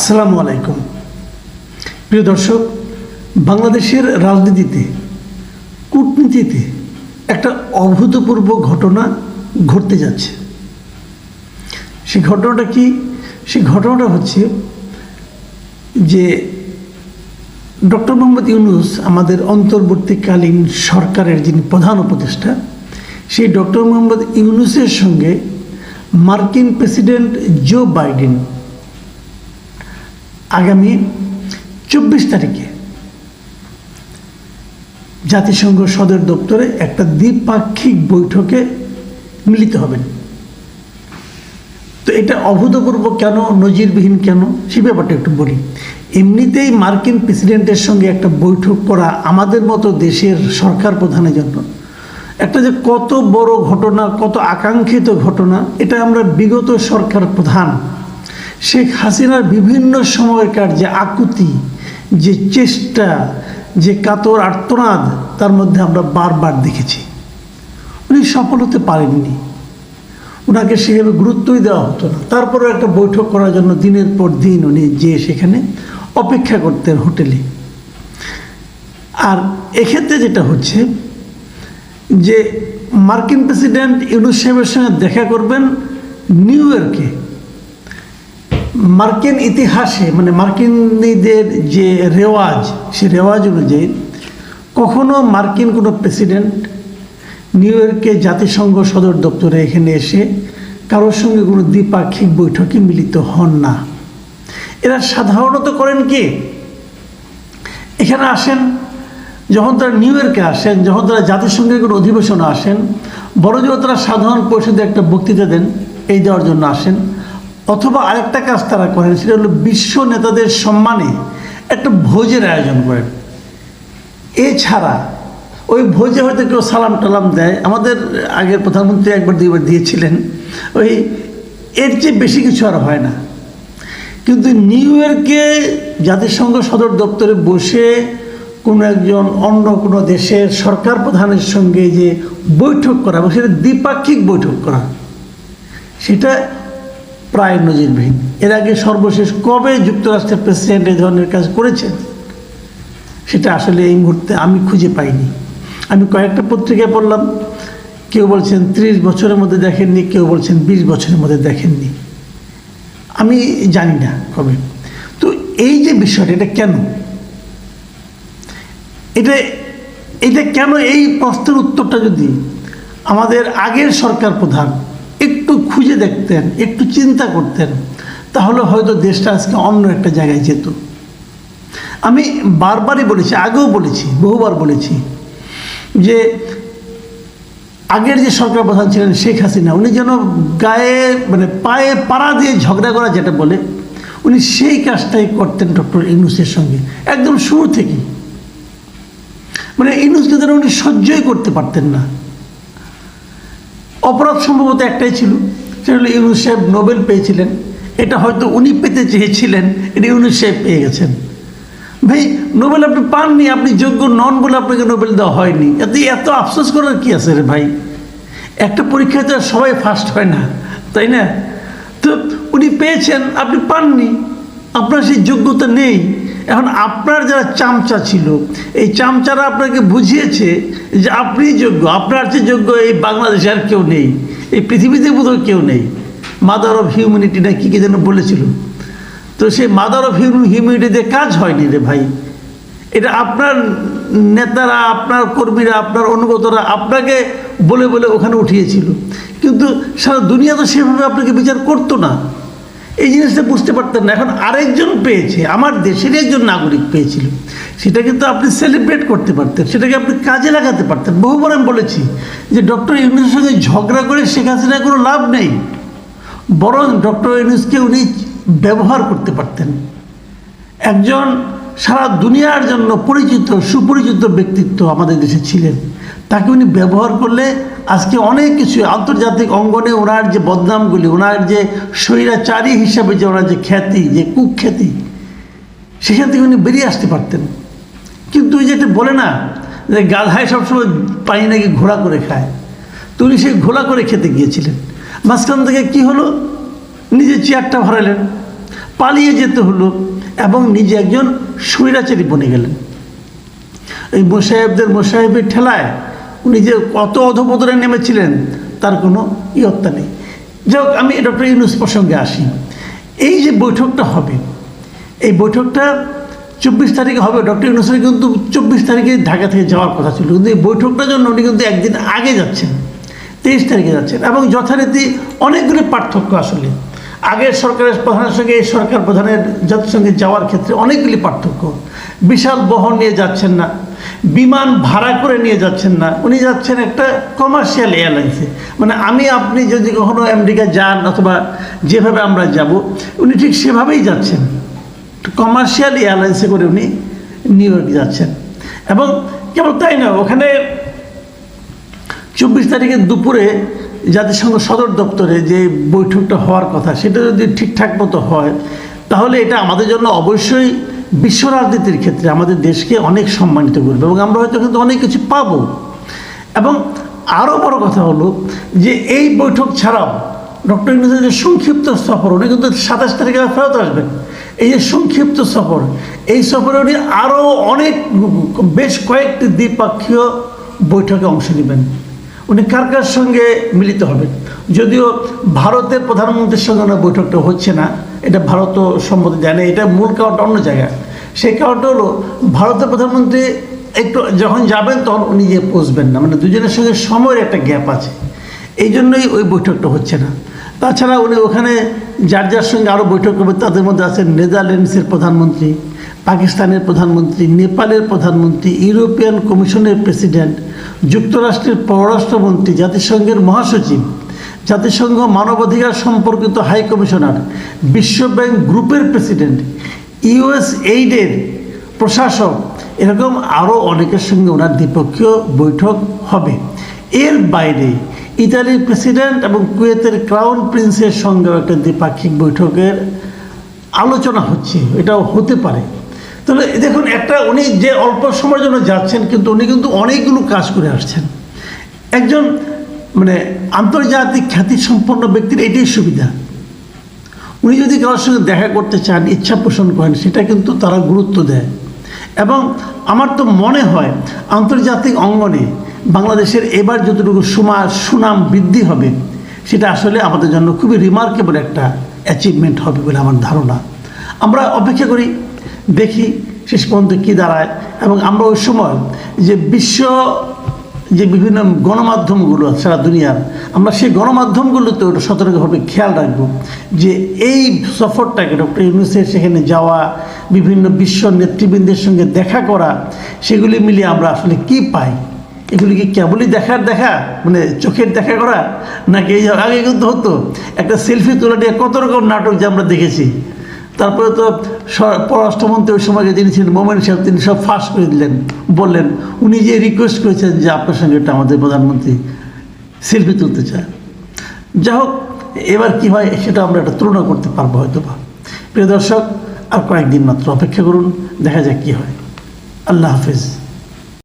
আসসালামু আলাইকুম। প্রিয় দর্শক, বাংলাদেশের রাজনীতিতে, কূটনীতিতে একটা অভূতপূর্ব ঘটনা ঘটতে যাচ্ছে। সেই ঘটনাটা কি? সেই ঘটনাটা হচ্ছে যে ডক্টর মোহাম্মদ ইউনূস, আমাদের অন্তর্বর্তীকালীন সরকারের যিনি প্রধান উপদেষ্টা, সেই ডক্টর মোহাম্মদ ইউনূসের সঙ্গে মার্কিন প্রেসিডেন্ট জো বাইডেন আগামী 24 তারিখে জাতিসংঘ সদর দপ্তরে একটা দ্বিপাক্ষিক বৈঠকে মিলিত হবেন। তো এটা অভূতপূর্ব কেন, নজিরবিহীন কেন, সে ব্যাপারটা একটু বলি। এমনিতেই মার্কিন প্রেসিডেন্টের সঙ্গে একটা বৈঠক করা আমাদের মতো দেশের সরকার প্রধানের জন্য একটা যে কত বড় ঘটনা, কত আকাঙ্ক্ষিত ঘটনা, এটা আমরা বিগত সরকার প্রধান শেখ হাসিনার বিভিন্ন সময়কার যে আকুতি, যে চেষ্টা, যে কাতর আর্তনাদ, তার মধ্যে আমরা বারবার দেখেছি। উনি সফল হতে পারেননি, ওনাকে সেভাবে গুরুত্বই দেওয়া হতো না। তারপরেও একটা বৈঠক করার জন্য দিনের পর দিন উনি যেয়ে সেখানে অপেক্ষা করতেন হোটেলে। আর এক্ষেত্রে যেটা হচ্ছে যে মার্কিন প্রেসিডেন্ট ইউনূস সাহেবের সঙ্গে দেখা করবেন নিউ ইয়র্কে। মার্কিন ইতিহাসে, মানে মার্কিনীদের যে রেওয়াজ, সে রেওয়াজ অনুযায়ী কখনো মার্কিন কোনো প্রেসিডেন্ট নিউ ইয়র্কে জাতিসংঘ সদর দপ্তরে এখানে এসে কারোর সঙ্গে কোনো দ্বিপাক্ষিক বৈঠকে মিলিত হন না। এরা সাধারণত করেন কি, এখানে আসেন, যখন তারা নিউ ইয়র্কে আসেন, যখন তারা জাতিসংঘের কোনো অধিবেশনে আসেন, বড় জোর তারা সাধারণ পরিষদে একটা বক্তৃতা দেন, এই দেওয়ার জন্য আসেন। অথবা আরেকটা কাজ তারা করেন, সেটা হলো বিশ্ব নেতাদের সম্মানে একটা ভোজের আয়োজন করেন। এছাড়া ওই ভোজে হয়তো কেউ সালাম টালাম দেয়, আমাদের আগের প্রধানমন্ত্রী একবার দুইবার দিয়েছিলেন, ওই এর চেয়ে বেশি কিছু আর হয় না। কিন্তু নিউ ইয়র্কে জাতিসংঘ সদর দপ্তরে বসে কোনো একজন অন্য কোনো দেশের সরকার প্রধানের সঙ্গে যে বৈঠক করা, এবং সেটা দ্বিপাক্ষিক বৈঠক করা, সেটা প্রায় নজিরবিহীন। এর আগে সর্বশেষ কবে যুক্তরাষ্ট্রের প্রেসিডেন্ট এই ধরনের কাজ করেছেন, সেটা আসলে এই মুহূর্তে আমি খুঁজে পাইনি। আমি কয়েকটা পত্রিকায় পড়লাম, কেউ বলছেন 30 বছরের মধ্যে দেখেননি, কেউ বলছেন 20 বছরের মধ্যে দেখেননি, আমি জানি না কবে। তো এই যে বিষয়টা, এটা কেন, এটা কেন, এই প্রশ্নের উত্তরটা যদি আমাদের আগের সরকার প্রধান একটু খুঁজে দেখতেন, একটু চিন্তা করতেন, তাহলে হয়তো দেশটা আজকে অন্য একটা জায়গায় যেত। আমি বারবারই বলেছি, আগেও বলেছি, বহুবার বলেছি যে আগের যে সরকার প্রধান ছিলেন শেখ হাসিনা, উনি যেন গায়ে, মানে পায়ে পাড়া দিয়ে ঝগড়া করা যেটা বলে, উনি সেই কাজটাই করতেন ডক্টর ইউনূসের সঙ্গে একদম শুরু থেকেই। মানে ইউনূসকে যেন উনি সহ্যই করতে পারতেন না। অপরাধ সম্ভবত একটাই ছিল, সেটা হলো ইউনূস সাহেব নোবেল পেয়েছিলেন। এটা হয়তো উনি পেতে চেয়েছিলেন, এটা ইউনূস সাহেব পেয়ে গেছেন। ভাই, নোবেল আপনি পাননি, আপনি যোগ্য নন বলে আপনাকে নোবেল দেওয়া হয়নি, এত আফসোস করার কি আছে রে ভাই? একটা পরীক্ষায় তো সবাই ফার্স্ট হয় না, তাই না? তো উনি পেয়েছেন, আপনি পাননি, আপনার সেই যোগ্যতা নেই। এখন আপনার যারা চামচা ছিল, এই চামচারা আপনাকে বুঝিয়েছে যে আপনি যোগ্য, আপনার চেয়ে যোগ্য এই বাংলাদেশে আর কেউ নেই, এই পৃথিবীতে বোধহয় কেউ নেই। মাদার অফ হিউম্যানিটি না কি যেন বলেছিল। তো সেই মাদার অফ হিউম্যানিটিতে কাজ হয়নি রে ভাই। এটা আপনার নেতারা, আপনার কর্মীরা, আপনার অনুগতরা আপনাকে বলে বলে ওখানে উঠিয়েছিল, কিন্তু সারা দুনিয়া তো সেভাবে আপনাকে বিচার করতো না। এই জিনিসটা বুঝতে পারতেন না। এখন আরেকজন পেয়েছে, আমার দেশের একজন নাগরিক পেয়েছিল, সেটা কিন্তু আপনি সেলিব্রেট করতে পারতেন, সেটাকে আপনি কাজে লাগাতে পারতেন। বহুবার আমি বলেছি যে ডক্টর ইউনূসের সঙ্গে ঝগড়া করে শেখ হাসিনার কোনো লাভ নেই, বরং ডক্টর ইউনূসকে উনি ব্যবহার করতে পারতেন। একজন সারা দুনিয়ার জন্য পরিচিত, সুপরিচিত ব্যক্তিত্ব আমাদের দেশে ছিলেন, তাকে উনি ব্যবহার করলে আজকে অনেক কিছু আন্তর্জাতিক অঙ্গনে ওনার যে বদনামগুলি, ওনার যে স্বৈরাচারী হিসাবে যে ওনার যে খ্যাতি, যে কুখ্যাতি, সেখান থেকে উনি বেরিয়ে আসতে পারতেন। কিন্তু ওই যেটা বলে না যে গাধায় সবসময় পানি নাকি ঘোলা করে খায়, তো উনি সেই ঘোলা করে খেতে গিয়েছিলেন। মাঝখান থেকে কি হলো, নিজের চেয়ারটা ভরালেন, পালিয়ে যেতে হলো এবং নিজে একজন স্বৈরাচারী বনে গেলেন। এই মোসাহেবের ঠেলায় উনি যে কত অধপতনে নেমেছিলেন তার কোনো ইয়ত্তা নেই। যাই হোক, আমি ডক্টর ইউনূস প্রসঙ্গে আসি। এই যে বৈঠকটা হবে, এই বৈঠকটা 24 তারিখে হবে। ডক্টর ইউনূসের কিন্তু 24 তারিখে ঢাকা থেকে যাওয়ার কথা ছিল, কিন্তু এই বৈঠকটার জন্য উনি কিন্তু একদিন আগে যাচ্ছেন, 23 তারিখে যাচ্ছেন। এবং যথারীতি অনেকগুলি পার্থক্য আসলে আগের সরকারের প্রধানের সঙ্গে এই সরকার প্রধানের জাতিসংঘে যাওয়ার ক্ষেত্রে অনেকগুলি পার্থক্য। বিশাল বহর নিয়ে যাচ্ছেন না, বিমান ভাড়া করে নিয়ে যাচ্ছেন না, উনি যাচ্ছেন একটা কমার্শিয়াল এয়ারলাইন্সে। মানে আমি আপনি যদি কখনো আমেরিকা যান অথবা যেভাবে আমরা যাব, উনি ঠিক সেভাবেই যাচ্ছেন, কমার্শিয়াল এয়ারলাইন্সে করে উনি নিউ ইয়র্ক যাচ্ছেন। এবং কেবল তাই না, ওখানে 24 তারিখের দুপুরে জাতিসংঘ সদর দপ্তরে যে বৈঠকটা হওয়ার কথা, সেটা যদি ঠিকঠাক মতো হয় তাহলে এটা আমাদের জন্য অবশ্যই বিশ্ব রাজনীতির ক্ষেত্রে আমাদের দেশকে অনেক সম্মানিত করবে এবং আমরা হয়তো কিন্তু অনেক কিছু পাবো। এবং আরও বড় কথা হলো যে এই বৈঠক ছাড়াও ডক্টর ইউনূসের যে সংক্ষিপ্ত সফর, উনি কিন্তু 27 তারিখে ফেরত আসবেন। এই যে সংক্ষিপ্ত সফর, এই সফরে উনি আরও অনেক বেশ কয়েকটি দ্বিপাক্ষীয় বৈঠকে অংশ নেবেন। উনি কার কার সঙ্গে মিলিত হবেন, যদিও ভারতের প্রধানমন্ত্রীর সঙ্গে ওনার বৈঠকটা হচ্ছে না, এটা ভারতও সম্মতি দেয় না, এটা মূল কারণটা অন্য জায়গায়। সেই কারণটা হলো ভারতের প্রধানমন্ত্রী একটু যখন যাবেন তখন উনি গিয়ে পৌঁছবেন না, মানে দুজনের সঙ্গে সময়ের একটা গ্যাপ আছে, এই জন্যই ওই বৈঠকটা হচ্ছে না। তাছাড়া উনি ওখানে যার যার সঙ্গে আরও বৈঠক করবেন, তাদের মধ্যে আছেন নেদারল্যান্ডসের প্রধানমন্ত্রী, পাকিস্তানের প্রধানমন্ত্রী, নেপালের প্রধানমন্ত্রী, ইউরোপিয়ান কমিশনের প্রেসিডেন্ট, যুক্তরাষ্ট্রের পররাষ্ট্রমন্ত্রী, জাতিসংঘের মহাসচিব, জাতিসংঘ মানবাধিকার সম্পর্কিত হাই কমিশনার, বিশ্বব্যাংক গ্রুপের প্রেসিডেন্ট, USAID-এর প্রশাসক, এরকম আরও অনেকের সঙ্গে ওনার দ্বিপক্ষীয় বৈঠক হবে। এর বাইরে ইতালির প্রেসিডেন্ট এবং কুয়েতের ক্রাউন প্রিন্সের সঙ্গেও একটা দ্বিপাক্ষিক বৈঠকের আলোচনা হচ্ছে, এটাও হতে পারে। তাহলে দেখুন, একটা উনি যে অল্প সময়ের জন্য যাচ্ছেন, কিন্তু উনি কিন্তু অনেকগুলো কাজ করে আসছেন। একজন মানে আন্তর্জাতিক খ্যাতিসম্পন্ন ব্যক্তির এটাই সুবিধা, উনি যদি কারোর সঙ্গে দেখা করতে চান, ইচ্ছা পোষণ করেন, সেটা কিন্তু তারা গুরুত্ব দেয়। এবং আমার তো মনে হয় আন্তর্জাতিক অঙ্গনে বাংলাদেশের এবার যতটুকু সুনাম বৃদ্ধি হবে, সেটা আসলে আমাদের জন্য খুবই রিমার্কেবল একটা অ্যাচিভমেন্ট হবে বলে আমার ধারণা। আমরা অপেক্ষা করি, দেখি শেষ পর্যন্ত কী দাঁড়ায়। এবং আমরা ওই সময় যে যে বিভিন্ন গণমাধ্যমগুলো সারা দুনিয়ার, আমরা সেই গণমাধ্যমগুলোতে ওটা সতর্কভাবে খেয়াল রাখবো যে এই সফরটাকে ডক্টর ইউনূসের সেখানে যাওয়া, বিভিন্ন বিশ্ব নেতৃবৃন্দের সঙ্গে দেখা করা, সেগুলি মিলিয়ে আমরা আসলে কি পাই। এগুলি কি কেবলই দেখা মানে চোখের দেখা করা, নাকি এই আগে কিন্তু হতো একটা সেলফি তোলা নিয়ে কত রকম নাটক যে আমরা দেখেছি। তারপরে তো পররাষ্ট্রমন্ত্রী ওই সময় যিনি ছিলেন মোমেন সাহেব, তিনি সব ফাঁস করে দিলেন, বললেন উনি যে রিকোয়েস্ট করেছেন যে আপনার সঙ্গে এটা আমাদের প্রধানমন্ত্রী সেলফি তুলতে চায়। যাই হোক, এবার কী হয় সেটা আমরা একটা তুলনা করতে পারবো হয়তো বা। প্রিয় দর্শক, আর কয়েকদিন মাত্র অপেক্ষা করুন, দেখা যাক কী হয়। আল্লাহ হাফেজ।